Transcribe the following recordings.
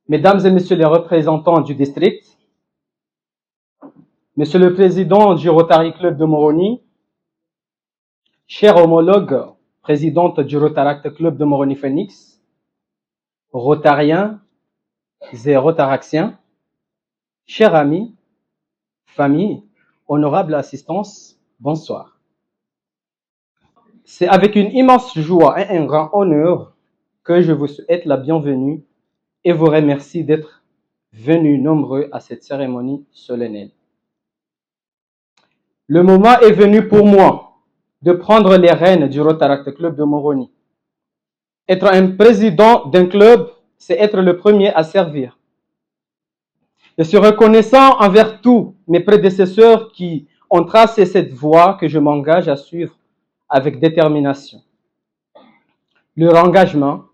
Mesdames et messieurs les représentants du district, monsieur le président du Rotary Club de Moroni, chère homologue présidente du Rotaract Club de Moroni-Phoenix, rotariens et rotaractiens, chers amis, famille, honorable assistance, bonsoir. C'est avec une immense joie et un grand honneur que je vous souhaite la bienvenue et vous remercie d'être venus nombreux à cette cérémonie solennelle. Le moment est venu pour moi de prendre les rênes du Rotaract Club de Moroni. Être un président d'un club, c'est être le premier à servir. Je suis reconnaissant envers tous mes prédécesseurs qui ont tracé cette voie que je m'engage à suivre avec détermination. Leur engagement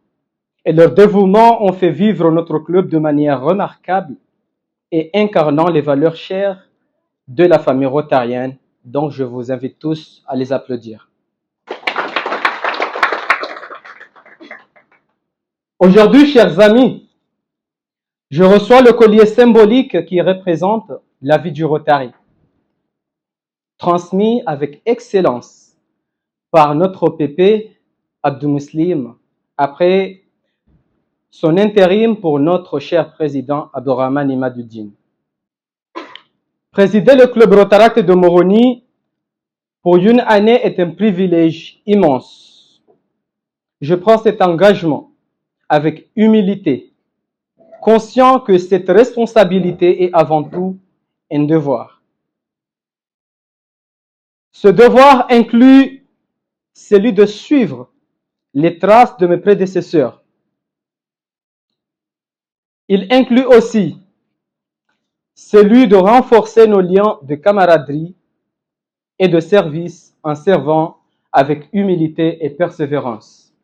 et leur dévouement ont fait vivre notre club de manière remarquable et incarnant les valeurs chères de la famille rotarienne, donc je vous invite tous à les applaudir. Aujourd'hui, chers amis, je reçois le collier symbolique qui représente la vie du Rotary, transmis avec excellence par notre PP Abdou Muslim après son intérim pour notre cher président Abdourahmane Imadouddine. Présider le club Rotaract de Moroni pour une année est un privilège immense. Je prends cet engagement avec humilité, conscient que cette responsabilité est avant tout un devoir. Ce devoir inclut celui de suivre les traces de mes prédécesseurs. Il inclut aussi celui de renforcer nos liens de camaraderie et de service en servant avec humilité et persévérance.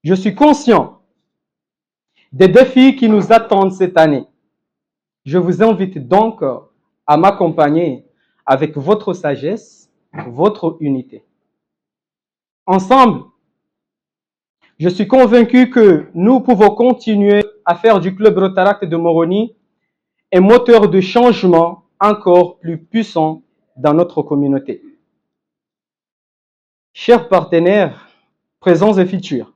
Je suis conscient des défis qui nous attendent cette année. Je vous invite donc à m'accompagner avec votre sagesse, votre unité. Ensemble, je suis convaincu que nous pouvons continuer à faire du Club Rotaract de Moroni un moteur de changement encore plus puissant dans notre communauté. Chers partenaires, présents et futurs,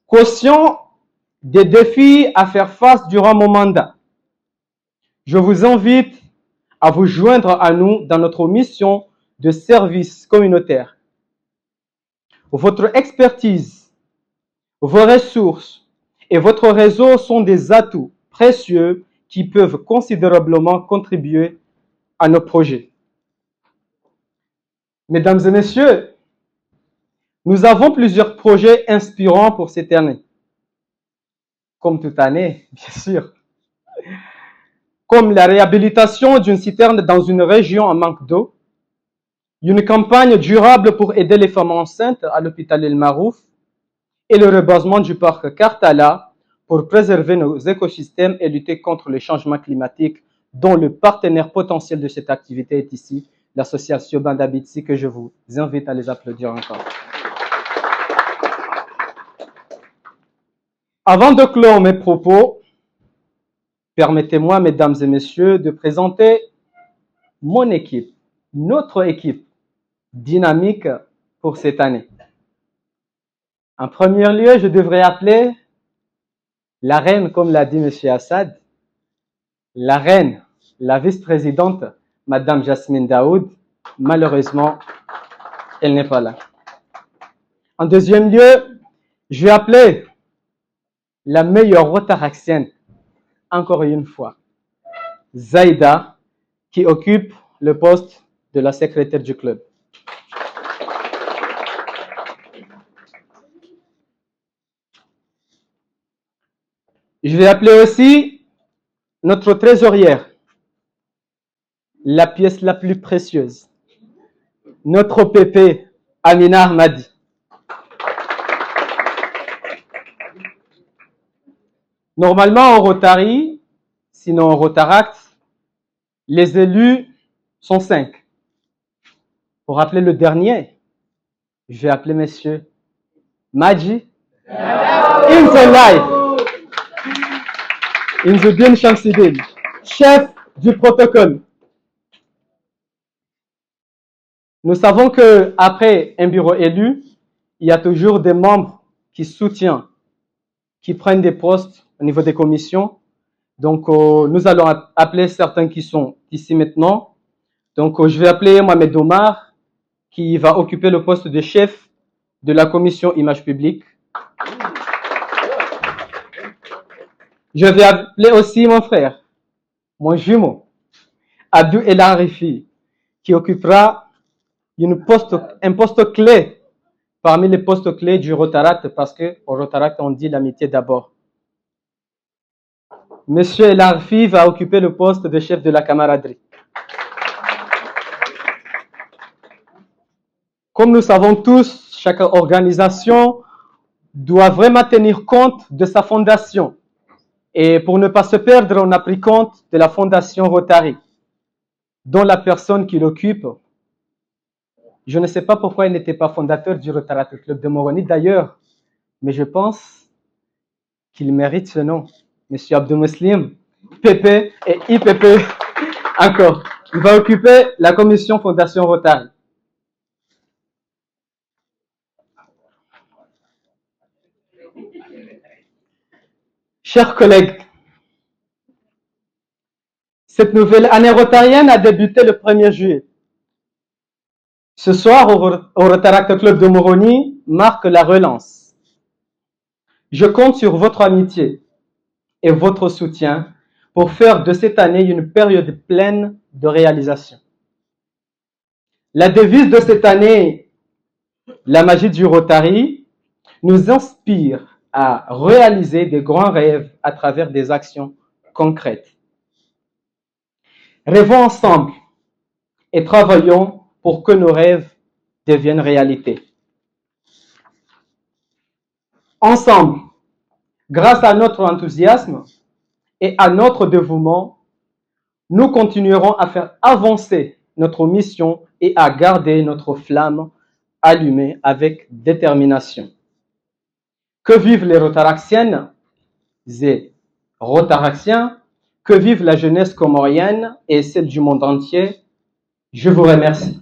conscient des défis à faire face durant mon mandat, je vous invite à vous joindre à nous dans notre mission de service communautaire. Votre expertise, vos ressources et votre réseau sont des atouts précieux qui peuvent considérablement contribuer à nos projets. Mesdames et messieurs, nous avons plusieurs projets inspirants pour cette année. Comme toute année, bien sûr. Comme la réhabilitation d'une citerne dans une région en manque d'eau, une campagne durable pour aider les femmes enceintes à l'hôpital El Marouf et le reboisement du parc Kartala pour préserver nos écosystèmes et lutter contre le changement climatique, dont le partenaire potentiel de cette activité est ici, l'association Bandabitsi, que je vous invite à les applaudir encore. Avant de clore mes propos, permettez-moi, mesdames et messieurs, de présenter mon équipe, notre équipe dynamique pour cette année. En premier lieu, je devrais appeler la reine, comme l'a dit M. Assad, la reine, la vice-présidente, Madame Jasmine Daoud. Malheureusement, elle n'est pas là. En deuxième lieu, je vais appeler la meilleure rotaractienne, encore une fois, Zaïda, qui occupe le poste de la secrétaire du club. Je vais appeler aussi notre trésorière, la pièce la plus précieuse, notre pépé, Amina Ahmadi. Normalement, en Rotary, sinon en Rotaract, les élus sont 5. Pour appeler le dernier, je vais appeler monsieur Madji Inselay. Inzuddin Shamsidin, chef du protocole. Nous savons qu'après un bureau élu, il y a toujours des membres qui soutiennent, qui prennent des postes au niveau des commissions. Donc, nous allons appeler certains qui sont ici maintenant. Donc, je vais appeler Mohamed Omar, qui va occuper le poste de chef de la commission image publique. Je vais appeler aussi mon frère, mon jumeau, Abdou El Arifi, qui occupera un poste clé parmi les postes clés du Rotaract, parce qu'au Rotaract, on dit l'amitié d'abord. Monsieur El Arifi va occuper le poste de chef de la camaraderie. Comme nous savons tous, chaque organisation doit vraiment tenir compte de sa fondation. Et pour ne pas se perdre, on a pris compte de la fondation Rotary, dont la personne qui l'occupe, je ne sais pas pourquoi il n'était pas fondateur du Rotaract Club de Moroni d'ailleurs, mais je pense qu'il mérite ce nom. Monsieur Abdou Muslim, PP et IPP encore. Il va occuper la commission Fondation Rotary. Chers collègues, cette nouvelle année rotarienne a débuté le 1er juillet. Ce soir, au Rotaract Club de Moroni marque la relance. Je compte sur votre amitié et votre soutien pour faire de cette année une période pleine de réalisation. La devise de cette année, la magie du Rotary, nous inspire à réaliser des grands rêves à travers des actions concrètes. Rêvons ensemble et travaillons pour que nos rêves deviennent réalité. Ensemble, grâce à notre enthousiasme et à notre dévouement, nous continuerons à faire avancer notre mission et à garder notre flamme allumée avec détermination. Que vivent les Rotaractiennes et Rotaractiens, que vive la jeunesse comorienne et celle du monde entier. Je vous remercie.